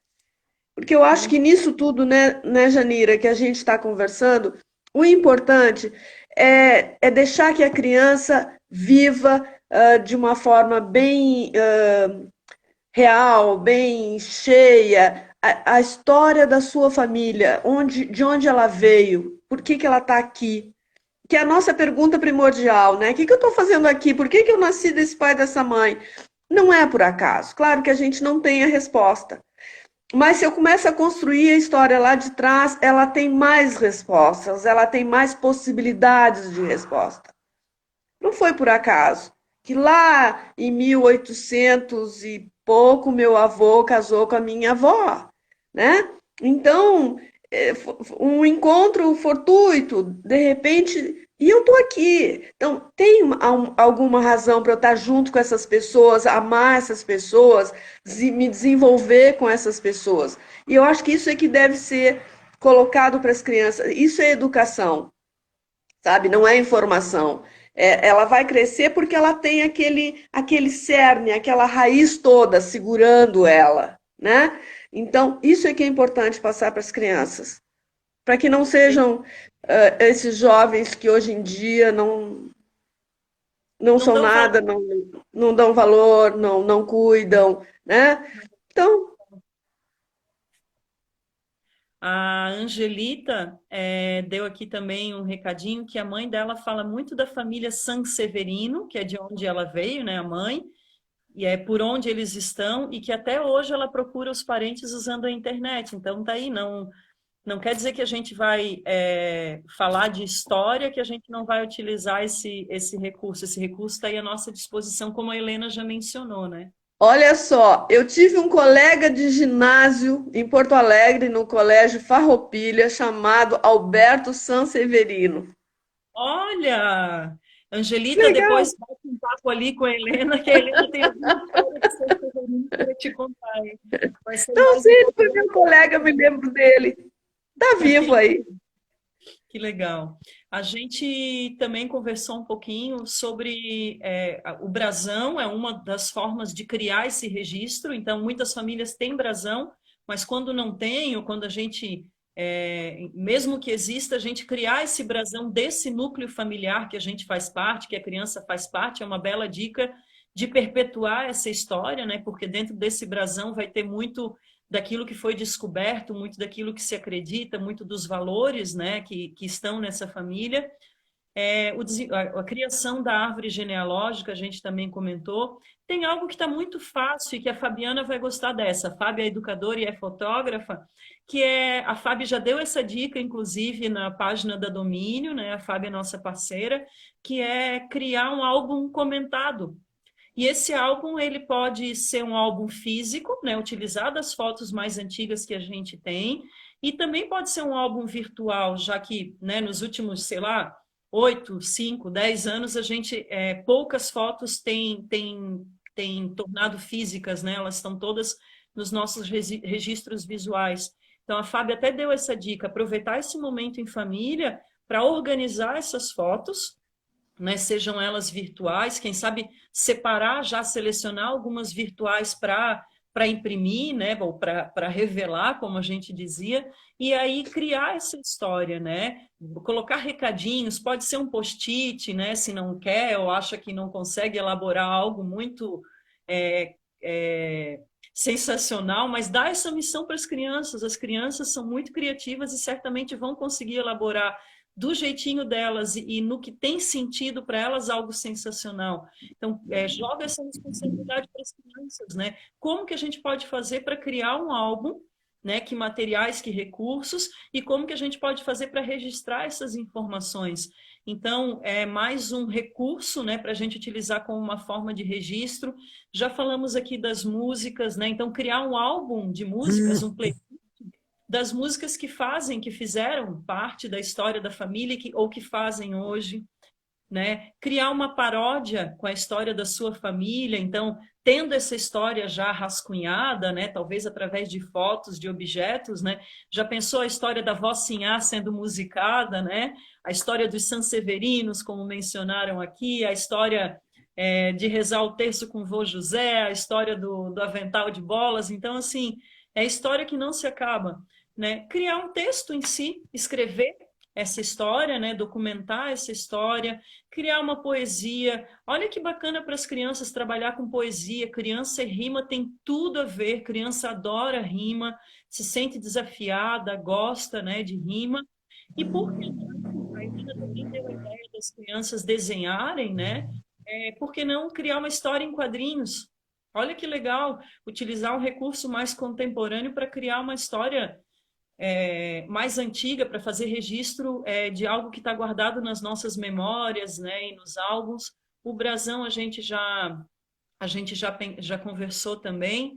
Porque eu acho que nisso tudo, né, Janira, que a gente está conversando, o importante é deixar que a criança viva de uma forma bem real, bem cheia, a história da sua família, de onde ela veio, por que que ela está aqui? Que é a nossa pergunta primordial, né? O que que eu estou fazendo aqui? Por que que eu nasci desse pai e dessa mãe? Não é por acaso. Claro que a gente não tem a resposta. Mas se eu começo a construir a história lá de trás, ela tem mais respostas, ela tem mais possibilidades de resposta. Não foi por acaso que lá em 1800 e pouco meu avô casou com a minha avó, né? Então, um encontro fortuito, de repente, e eu estou aqui. Então, tem alguma razão para eu estar junto com essas pessoas, amar essas pessoas, me desenvolver com essas pessoas. E eu acho que isso é que deve ser colocado para as crianças. Isso é educação, sabe? Não é informação. Ela vai crescer porque ela tem aquele cerne, aquela raiz toda segurando ela, né? Então, isso é que é importante passar para as crianças, para que não sejam esses jovens que hoje em dia não Não são dão valor. nada, não dão valor, não cuidam, né? Então, A Angelita deu aqui também um recadinho que a mãe dela fala muito da família Sanseverino, que é de onde ela veio, né, a mãe, e é por onde eles estão, e que até hoje ela procura os parentes usando a internet. Então tá aí, não quer dizer que a gente vai falar de história, que a gente não vai utilizar esse recurso. Esse recurso está aí à nossa disposição, como a Helena já mencionou, né? olha só, eu tive um colega de ginásio em Porto Alegre, no Colégio Farroupilha, chamado Alberto Sanseverino. Olha, Que Angelita, legal! depois bate um papo ali com a Helena, que a Helena tem alguma história de São Severino para te contar, hein? Vai ser Então, mais se ele foi meu importante colega, eu me lembro dele. Tá vivo que aí. Que legal. A gente também conversou um pouquinho sobre o brasão, é uma das formas de criar esse registro. Então, muitas famílias têm brasão, mas quando não tem, ou quando a gente, mesmo que exista, a gente criar esse brasão desse núcleo familiar que a gente faz parte, que a criança faz parte, é uma bela dica de perpetuar essa história, né? Porque dentro desse brasão vai ter muito daquilo que foi descoberto, muito daquilo que se acredita, muito dos valores, né, que estão nessa família. A criação da árvore genealógica, a gente também comentou. Tem algo que está muito fácil e que a Fabiana vai gostar dessa. A Fábia é educadora e é fotógrafa, que a Fábia já deu essa dica, inclusive, na página da Domínio, né? A Fábia é nossa parceira, que é criar um álbum comentado. E esse álbum, ele pode ser um álbum físico, né, utilizar das fotos mais antigas que a gente tem, e também pode ser um álbum virtual, já que, né, nos últimos, sei lá, 8, 5, 10 anos, a gente, poucas fotos têm tornado físicas, né, elas estão todas nos nossos registros visuais. Então, a Fábio até deu essa dica, aproveitar esse momento em família para organizar essas fotos, né, sejam elas virtuais, quem sabe separar, já selecionar algumas virtuais para imprimir, né, ou para revelar, como a gente dizia, e aí criar essa história, né? Colocar recadinhos, pode ser um post-it, né, se não quer ou acha que não consegue elaborar algo muito é, é, sensacional, mas dá essa missão para as crianças. As crianças são muito criativas e certamente vão conseguir elaborar do jeitinho delas e no que tem sentido para elas algo sensacional. Então, joga essa responsabilidade para as crianças, né? Como que a gente pode fazer para criar um álbum, né? Que materiais, que recursos, e como que a gente pode fazer para registrar essas informações. Então, é mais um recurso, né, para a gente utilizar como uma forma de registro. Já falamos aqui das músicas, né? Então, criar um álbum de músicas, um playlist das músicas que fizeram parte da história da família ou que fazem hoje, né? Criar uma paródia com a história da sua família, então, tendo essa história já rascunhada, né? Talvez através de fotos, de objetos, né? Já pensou a história da Vó Sinhá sendo musicada, né? A história dos Sanseverinos, como mencionaram aqui, a história de rezar o terço com o vô José, a história do avental de bolas. Então, assim, é história que não se acaba, né? Criar um texto em si, escrever essa história, né? Documentar essa história, criar uma poesia. Olha que bacana para as crianças trabalhar com poesia. Criança e rima tem tudo a ver. Criança adora rima, se sente desafiada, gosta, né, de rima. E por que não? A Helena também deu a ideia das crianças desenharem, né? Por que não criar uma história em quadrinhos? Olha que legal, utilizar um recurso mais contemporâneo para criar uma história mais antiga, para fazer registro de algo que está guardado nas nossas memórias, né? E nos álbuns. O brasão a gente já conversou também.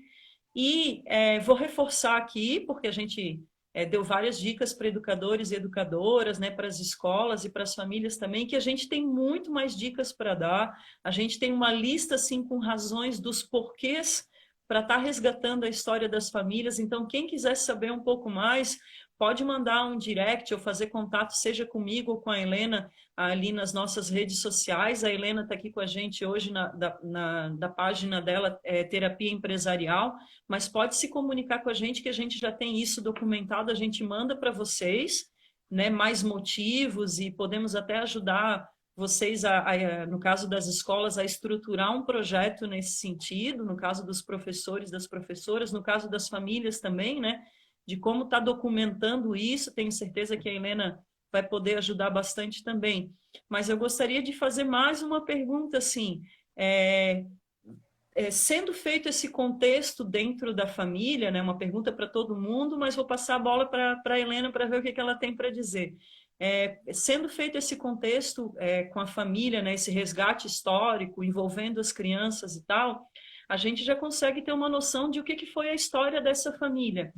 E vou reforçar aqui, porque a gente deu várias dicas para educadores e educadoras, né, para as escolas e para as famílias também, que a gente tem muito mais dicas para dar. A gente tem uma lista assim com razões dos porquês para estar resgatando a história das famílias. Então, quem quiser saber um pouco mais, pode mandar um direct ou fazer contato, seja comigo ou com a Helena, ali nas nossas redes sociais. A Helena está aqui com a gente hoje da página dela, Terapia Empresarial, mas pode se comunicar com a gente que a gente já tem isso documentado, a gente manda para vocês, né, mais motivos e podemos até ajudar vocês, no caso das escolas, a estruturar um projeto nesse sentido, no caso dos professores, das professoras, no caso das famílias também, né, de como está documentando isso, tenho certeza que a Helena vai poder ajudar bastante também. Mas eu gostaria de fazer mais uma pergunta, assim, sendo feito esse contexto dentro da família, né, uma pergunta para todo mundo, mas vou passar a bola para a Helena para ver o que, que ela tem para dizer. Sendo feito esse contexto com a família, né, esse resgate histórico envolvendo as crianças e tal, a gente já consegue ter uma noção de o que, que foi a história dessa família,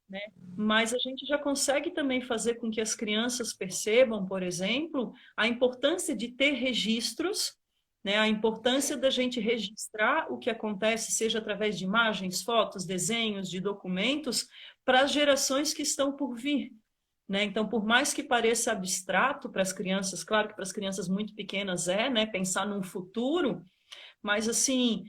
né? Mas a gente já consegue também fazer com que as crianças percebam, por exemplo, a importância de ter registros, né? A importância da gente registrar o que acontece, seja através de imagens, fotos, desenhos, de documentos, para as gerações que estão por vir. Né? Então, por mais que pareça abstrato para as crianças, claro que para as crianças muito pequenas né? Pensar num futuro, mas assim,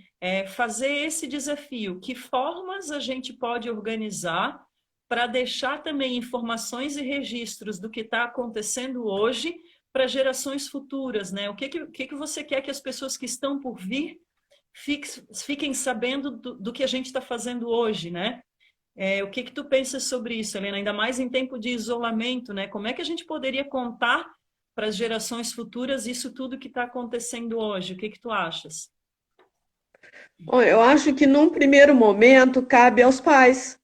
fazer esse desafio, que formas a gente pode organizar para deixar também informações e registros do que está acontecendo hoje para gerações futuras, né? O que você quer que as pessoas que estão por vir fiquem sabendo do que a gente está fazendo hoje, né? O que tu pensas sobre isso, Helena? Ainda mais em tempo de isolamento, né? Como é que a gente poderia contar para as gerações futuras isso tudo que está acontecendo hoje? O que tu achas? Bom, eu acho que num primeiro momento cabe aos pais,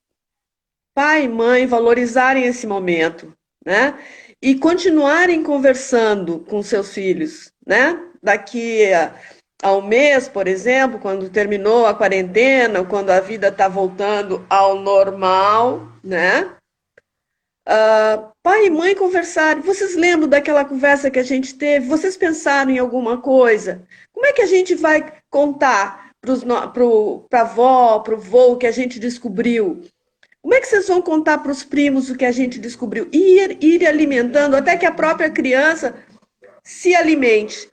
pai e mãe, valorizarem esse momento, né? E continuarem conversando com seus filhos, né? Daqui a um mês, por exemplo, quando terminou a quarentena, quando a vida está voltando ao normal, né? Pai e mãe conversarem. Vocês lembram daquela conversa que a gente teve? Vocês pensaram em alguma coisa? Como é que a gente vai contar para a avó, para o vô o que a gente descobriu? Como é que vocês vão contar para os primos o que a gente descobriu? Ir alimentando até que a própria criança se alimente,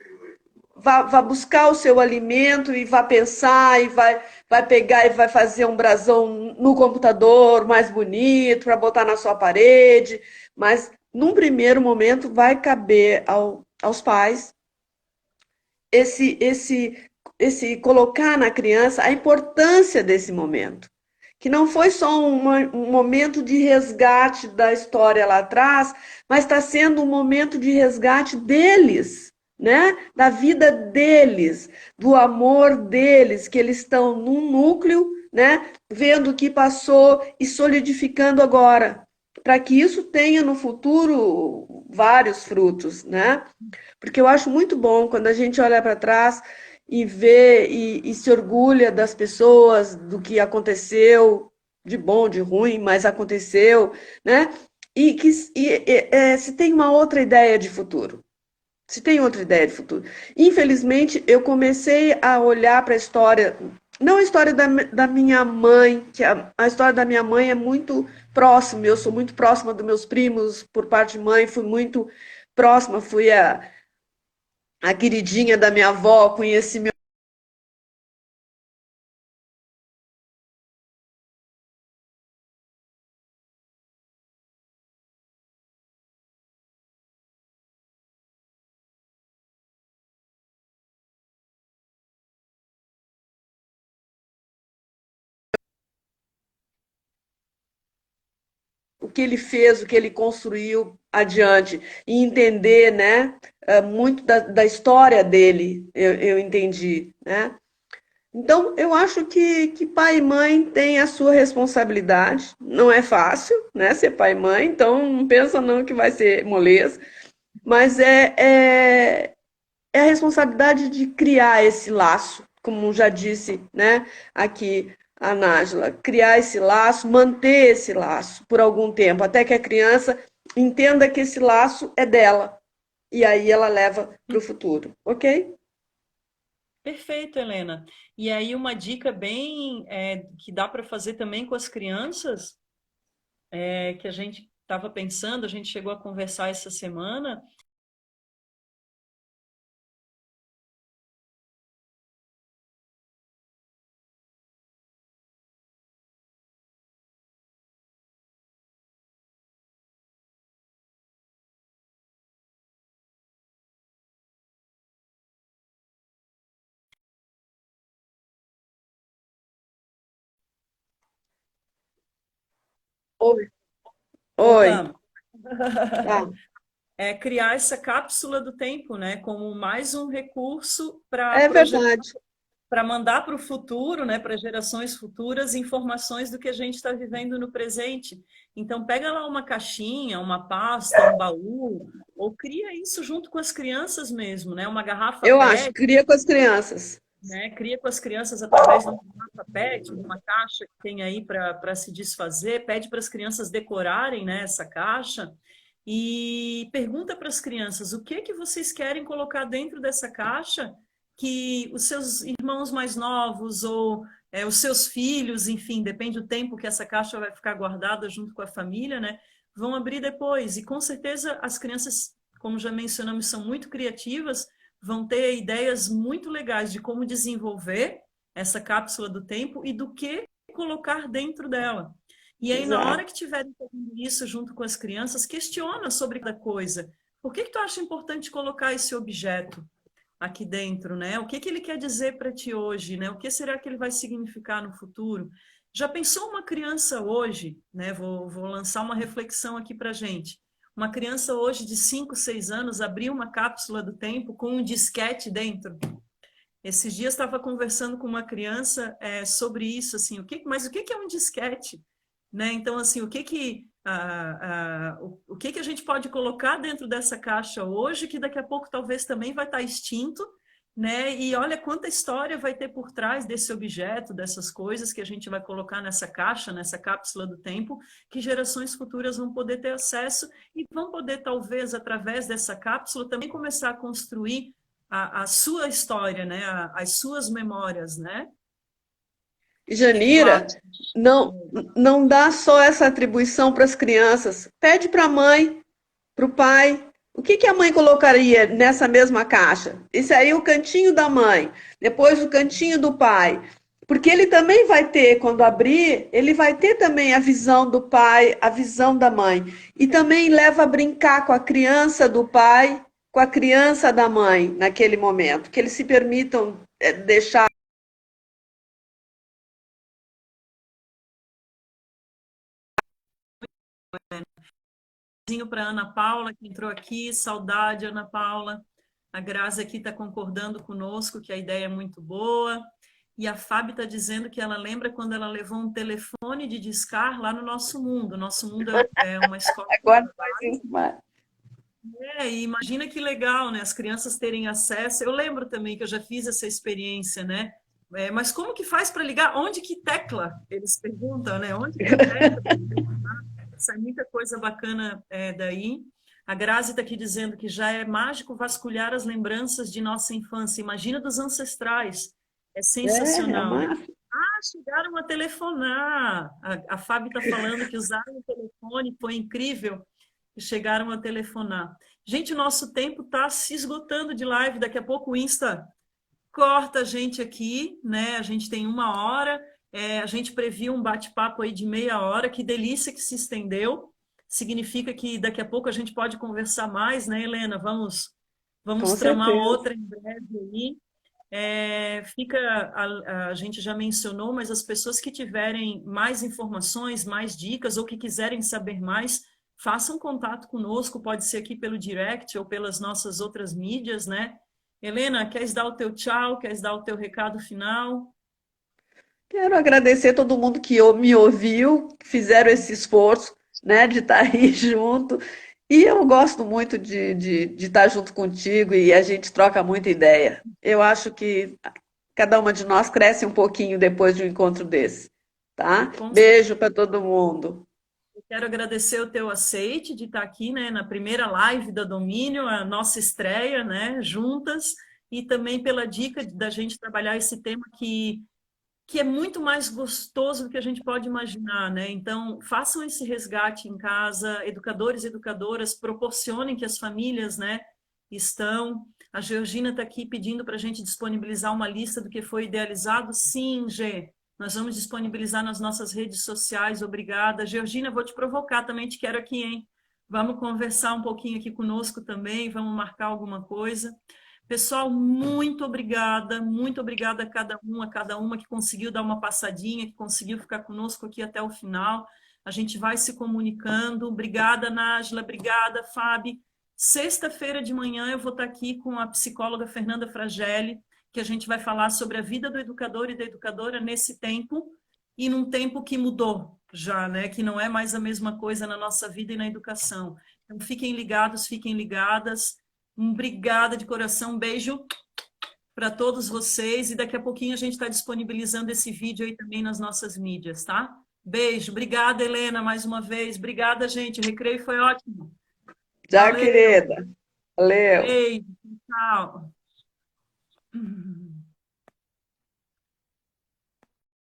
vá buscar o seu alimento e vá pensar e vai pegar e vai fazer um brasão no computador mais bonito para botar na sua parede. Mas, num primeiro momento, vai caber aos pais esse, esse, esse colocar na criança a importância desse momento. Que não foi só um momento de resgate da história lá atrás, mas está sendo um momento de resgate deles, né? Da vida deles, do amor deles, que eles estão num núcleo, né? Vendo o que passou e solidificando agora, para que isso tenha no futuro vários frutos, né? Porque eu acho muito bom quando a gente olha para trás e vê e se orgulha das pessoas, do que aconteceu, de bom, de ruim, mas aconteceu, né? E que se tem uma outra ideia de futuro. Se tem outra ideia de futuro. Infelizmente, eu comecei a olhar para a história, não a história da minha mãe, que a história da minha mãe é muito próxima, eu sou muito próxima dos meus primos, por parte de mãe, fui muito próxima, fui a queridinha da minha avó, conheci meu. que ele fez, o que ele construiu adiante, e entender, né, muito da história dele, eu entendi, né? Então, eu acho que pai e mãe têm a sua responsabilidade. Não é fácil, né, ser pai e mãe, então não pensa não que vai ser moleza, mas é a responsabilidade de criar esse laço, como já disse, né, aqui a Nájila, criar esse laço, manter esse laço por algum tempo, até que a criança entenda que esse laço é dela, e aí ela leva para o futuro, ok? Perfeito, Helena. E aí uma dica bem que dá para fazer também com as crianças, que a gente estava pensando, a gente chegou a conversar essa semana. Oi, oi, Voltamos. tá. Criar essa cápsula do tempo, né, como mais um recurso É verdade. para mandar para o futuro, né, para gerações futuras, informações do que a gente está vivendo no presente. Então, pega lá uma caixinha, uma pasta, um baú, ou cria isso junto com as crianças mesmo, né, uma garrafa Eu acho, PET, cria com as crianças. né, cria com as crianças através de uma garrafa PET, de uma caixa que tem aí para se desfazer, pede para as crianças decorarem, né, essa caixa, e pergunta para as crianças o que que vocês querem colocar dentro dessa caixa que os seus irmãos mais novos ou os seus filhos, enfim, depende do tempo que essa caixa vai ficar guardada junto com a família, né? Vão abrir depois. E com certeza as crianças, como já mencionamos, são muito criativas, vão ter ideias muito legais de como desenvolver essa cápsula do tempo e do que colocar dentro dela. E aí, na hora Exato. que tiverem fazendo isso junto com as crianças, questiona sobre cada coisa. Por que tu acha importante colocar esse objeto aqui dentro, né? O que que ele quer dizer para ti hoje, né? O que será que ele vai significar no futuro? Já pensou uma criança hoje, né? Vou lançar uma reflexão aqui para gente. Uma criança hoje de 5, 6 anos abrir uma cápsula do tempo com um disquete dentro. Esses dias estava conversando com uma criança sobre isso, assim, mas o que que é um disquete? Né? Então, assim, o que que a gente pode colocar dentro dessa caixa hoje, que daqui a pouco talvez também vai estar extinto, né? E olha quanta história vai ter por trás desse objeto, dessas coisas que a gente vai colocar nessa caixa, nessa cápsula do tempo, que gerações futuras vão poder ter acesso e vão poder, talvez, através dessa cápsula, também começar a construir a sua história, né? As suas memórias, né? E O que que tu Janira, acha? não, não dá só essa atribuição para as crianças. Pede para a mãe, para o pai. O que que a mãe colocaria nessa mesma caixa? Isso aí é o cantinho da mãe, depois o cantinho do pai. Porque ele também vai ter, quando abrir, ele vai ter também a visão do pai, a visão da mãe. E também leva a brincar com a criança do pai, com a criança da mãe, naquele momento. Que eles se permitam deixar. Para Ana Paula, que entrou aqui, saudade, Ana Paula. A Grazi aqui está concordando conosco que a ideia é muito boa. E a Fábio está dizendo que ela lembra quando ela levou um telefone de discar lá no Nosso Mundo. Nosso Mundo é uma escola de Agora faz trabalho. isso, mas... E imagina que legal, né? As crianças terem acesso. Eu lembro também que eu já fiz essa experiência, né? Mas como que faz para ligar? Onde que tecla? Eles perguntam, né? Onde que tecla? Sai muita coisa bacana daí. A Grazi está aqui dizendo que já é mágico vasculhar as lembranças de nossa infância. Imagina dos ancestrais. É É sensacional, né? massa. Ah, chegaram a telefonar. A Fábio está falando que usaram o telefone, foi incrível. Que chegaram a telefonar. Gente, o nosso tempo está se esgotando de live. Daqui a pouco o Insta corta a gente aqui, né? A gente tem 1 hora. A gente previu um bate-papo aí de meia hora. Que delícia que se estendeu. Significa que daqui a pouco a gente pode conversar mais, né, Helena? Vamos Com tramar certeza. outra em breve aí. A gente já mencionou, mas as pessoas que tiverem mais informações, mais dicas ou que quiserem saber mais, façam contato conosco, pode ser aqui pelo direct ou pelas nossas outras mídias, né? Helena, queres dar o teu tchau? Queres dar o teu recado final? Quero agradecer todo mundo que me ouviu, que fizeram esse esforço, né, de estar aí junto. E eu gosto muito de estar junto contigo e a gente troca muita ideia. Eu acho que cada uma de nós cresce um pouquinho depois de um encontro desse, tá? Com Beijo para todo mundo. Quero agradecer o teu aceite de estar aqui, né, na primeira live da Domínio, a nossa estreia, né, juntas, e também pela dica da gente trabalhar esse tema que é muito mais gostoso do que a gente pode imaginar, né? Então, façam esse resgate em casa, educadores e educadoras, proporcionem que as famílias, né, estão. A Georgina está aqui pedindo para a gente disponibilizar uma lista do que foi idealizado. Sim, Gê, nós vamos disponibilizar nas nossas redes sociais. Obrigada. Georgina, vou te provocar também, te quero aqui, hein? Vamos conversar um pouquinho aqui conosco também, vamos marcar alguma coisa. Pessoal, muito obrigada a cada uma que conseguiu dar uma passadinha, que conseguiu ficar conosco aqui até o final. A gente vai se comunicando. Obrigada, Nájila, obrigada, Fábio. Sexta-feira de manhã eu vou estar aqui com a psicóloga Fernanda Fragelli, que a gente vai falar sobre a vida do educador e da educadora nesse tempo e num tempo que mudou já, né? Que não é mais a mesma coisa na nossa vida e na educação. Então, fiquem ligados, fiquem ligadas. Obrigada de coração, um beijo para todos vocês e daqui a pouquinho a gente está disponibilizando esse vídeo aí também nas nossas mídias, tá? Beijo, obrigada, Helena, mais uma vez. Obrigada, gente. O recreio foi ótimo. Tchau, Valeu, querida. Valeu. beijo, tchau.